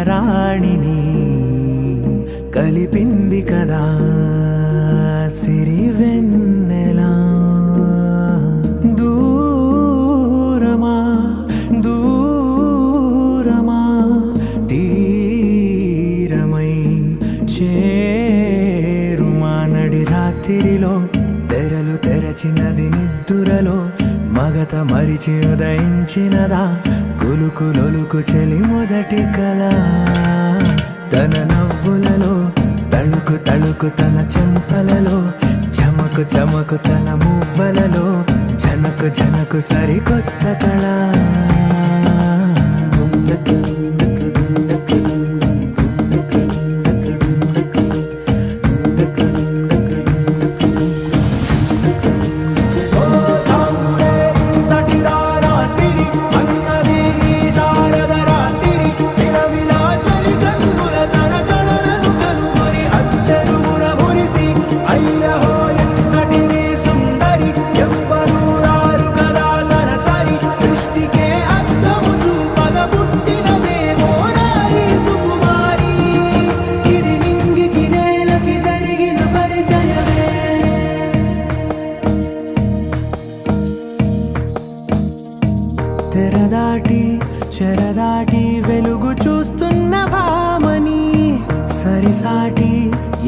రాణిని కలిపింది కదా సిరి వెన్నెలా. దూరమా దూరమా తీరమై చేరుమా నడి రాత్రిలో తెరలు తెరచినది నిద్దురలో మగత మరిచి ఉదయించినదా కులుకు లొలుకు చెలి మొదటి కళ. తన నవ్వులలో తళుకు తళుకు తన చెంపలలో చమకు చమకు తన మువ్వలలో జనకు జనకు సరికొత్త కళ. తెరదాటి చెరదాటి వెలుగు చూస్తున్న భామని సరిసాటి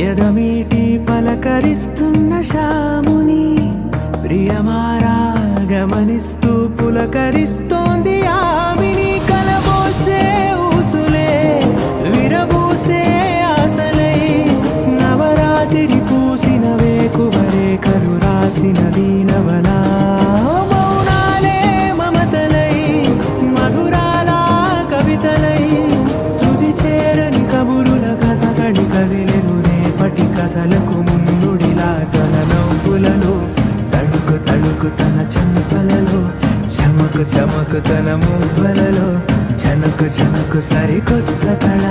ఎదమీటి పలకరిస్తున్న శాముని ప్రియమారా గమనిస్తూ పులకరిస్తోంది ఆమెని. కలబోసే ఊసులే విరబూసే ఆశలై నవరాత్రి పూసిన వేకువరేఖలు రాసిన దీనవలా. కదిలెను రేపటి కథలకు ముందుడిలా తన నవ్వులలో తడుకు తడుకు తన చెంపలలో చమకు చమకు తన మువ్వలలో జనకు జనకు సరికొత్త కళ.